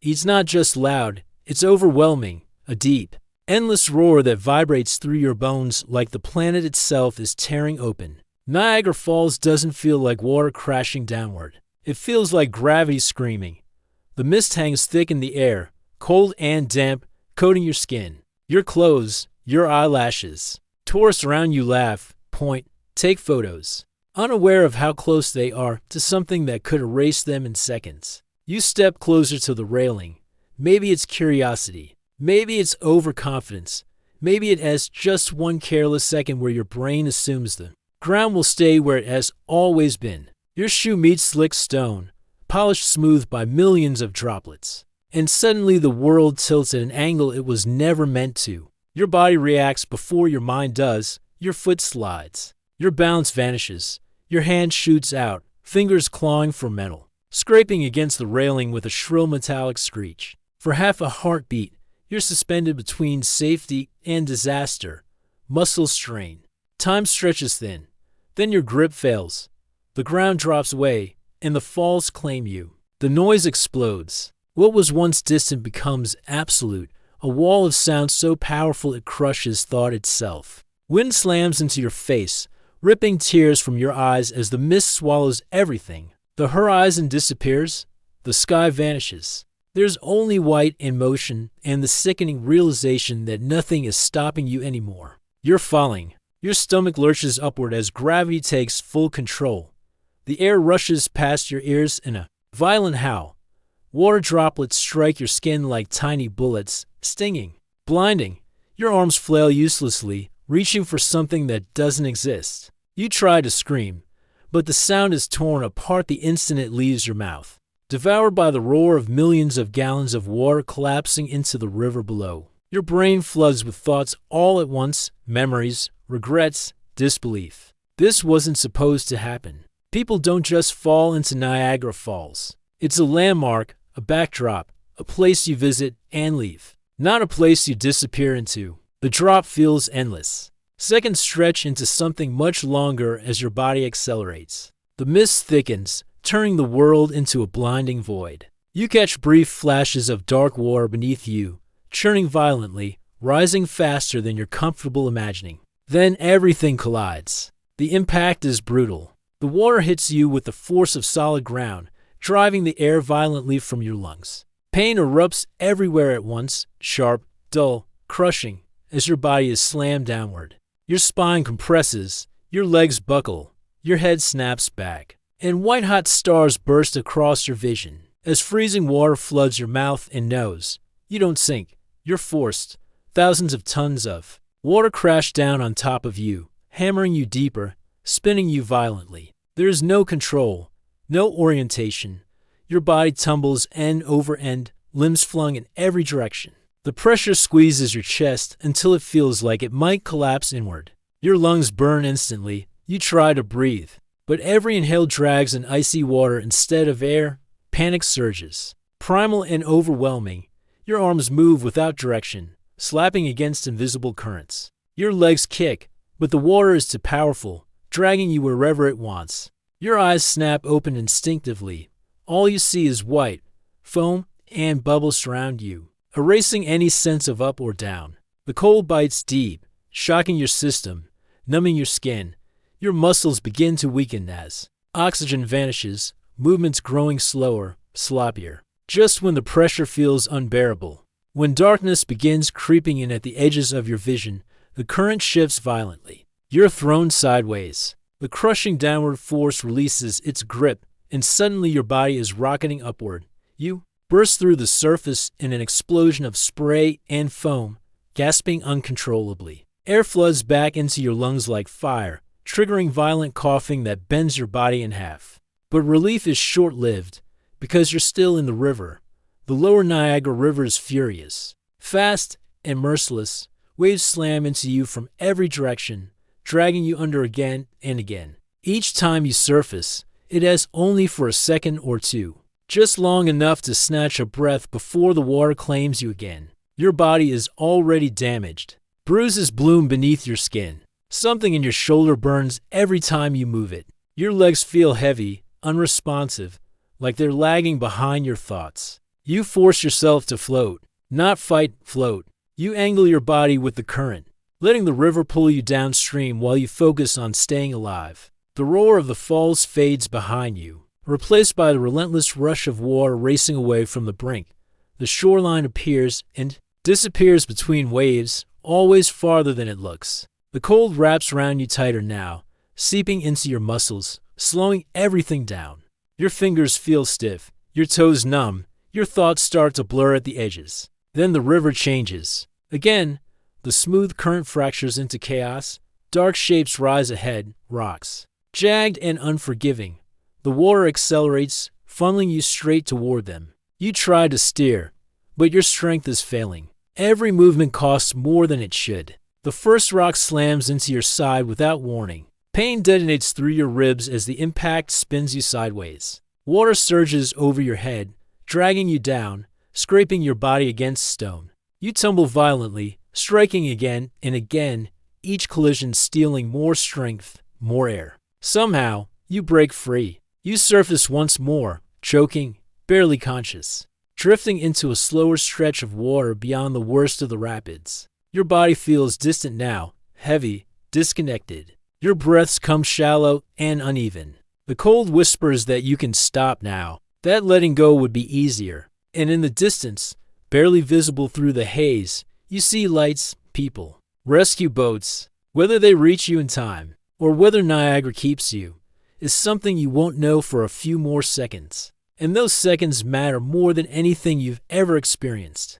It's not just loud, it's overwhelming, a deep, endless roar that vibrates through your bones like the planet itself is tearing open. Niagara Falls doesn't feel like water crashing downward. It feels like gravity screaming. The mist hangs thick in the air, cold and damp, coating your skin, your clothes, your eyelashes. Tourists around you laugh, point, take photos, unaware of how close they are to something that could erase them in seconds. You step closer to the railing. Maybe it's curiosity. Maybe it's overconfidence. Maybe it has just one careless second where your brain assumes the ground will stay where it has always been. Your shoe meets slick stone, polished smooth by millions of droplets. And suddenly the world tilts at an angle it was never meant to. Your body reacts before your mind does. Your foot slides. Your balance vanishes. Your hand shoots out, fingers clawing for metal, scraping against the railing with a shrill metallic screech. For half a heartbeat, you're suspended between safety and disaster. Muscles strain. Time stretches thin. Then your grip fails. The ground drops away, and the falls claim you. The noise explodes. What was once distant becomes absolute, a wall of sound so powerful it crushes thought itself. Wind slams into your face, ripping tears from your eyes as the mist swallows everything. The horizon disappears. The sky vanishes. There's only white in motion and the sickening realization that nothing is stopping you anymore. You're falling. Your stomach lurches upward as gravity takes full control. The air rushes past your ears in a violent howl. Water droplets strike your skin like tiny bullets, stinging, blinding. Your arms flail uselessly, reaching for something that doesn't exist. You try to scream, but the sound is torn apart the instant it leaves your mouth, devoured by the roar of millions of gallons of water collapsing into the river below. Your brain floods with thoughts all at once, memories, regrets, disbelief. This wasn't supposed to happen. People don't just fall into Niagara Falls. It's a landmark, a backdrop, a place you visit and leave, not a place you disappear into. The drop feels endless. Seconds stretch into something much longer as your body accelerates. The mist thickens, turning the world into a blinding void. You catch brief flashes of dark water beneath you, churning violently, rising faster than you're comfortable imagining. Then everything collides. The impact is brutal. The water hits you with the force of solid ground, driving the air violently from your lungs. Pain erupts everywhere at once, sharp, dull, crushing, as your body is slammed downward. Your spine compresses, your legs buckle, your head snaps back, and white-hot stars burst across your vision. As freezing water floods your mouth and nose, you don't sink, you're forced. Thousands of tons of water crash down on top of you, hammering you deeper, spinning you violently. There is no control, no orientation. Your body tumbles end over end, limbs flung in every direction. The pressure squeezes your chest until it feels like it might collapse inward. Your lungs burn instantly. You try to breathe, but every inhale drags in icy water instead of air. Panic surges, primal and overwhelming. Your arms move without direction, slapping against invisible currents. Your legs kick, but the water is too powerful, dragging you wherever it wants. Your eyes snap open instinctively. All you see is white, foam, and bubbles surround you, erasing any sense of up or down. The cold bites deep, shocking your system, numbing your skin. Your muscles begin to weaken as oxygen vanishes, movements growing slower, sloppier. Just when the pressure feels unbearable. When darkness begins creeping in at the edges of your vision, the current shifts violently. You're thrown sideways. The crushing downward force releases its grip, and suddenly your body is rocketing upward. You burst through the surface in an explosion of spray and foam, gasping uncontrollably. Air floods back into your lungs like fire, triggering violent coughing that bends your body in half. But relief is short-lived, because you're still in the river. The lower Niagara River is furious. Fast and merciless, waves slam into you from every direction, dragging you under again and again. Each time you surface, it has only for a second or two, just long enough to snatch a breath before the water claims you again. Your body is already damaged. Bruises bloom beneath your skin. Something in your shoulder burns every time you move it. Your legs feel heavy, unresponsive, like they're lagging behind your thoughts. You force yourself to float, not fight, float. You angle your body with the current, letting the river pull you downstream while you focus on staying alive. The roar of the falls fades behind you, replaced by the relentless rush of water racing away from the brink. The shoreline appears and disappears between waves, always farther than it looks. The cold wraps around you tighter now, seeping into your muscles, slowing everything down. Your fingers feel stiff, your toes numb, your thoughts start to blur at the edges. Then the river changes. Again, the smooth current fractures into chaos. Dark shapes rise ahead, rocks, jagged and unforgiving. The water accelerates, funneling you straight toward them. You try to steer, but your strength is failing. Every movement costs more than it should. The first rock slams into your side without warning. Pain detonates through your ribs as the impact spins you sideways. Water surges over your head, dragging you down, scraping your body against stone. You tumble violently, striking again and again, each collision stealing more strength, more air. Somehow, you break free. You surface once more, choking, barely conscious, drifting into a slower stretch of water beyond the worst of the rapids. Your body feels distant now, heavy, disconnected. Your breaths come shallow and uneven. The cold whispers that you can stop now, that letting go would be easier. And in the distance, barely visible through the haze, you see lights, people, rescue boats. Whether they reach you in time, or whether Niagara keeps you, is something you won't know for a few more seconds. And those seconds matter more than anything you've ever experienced.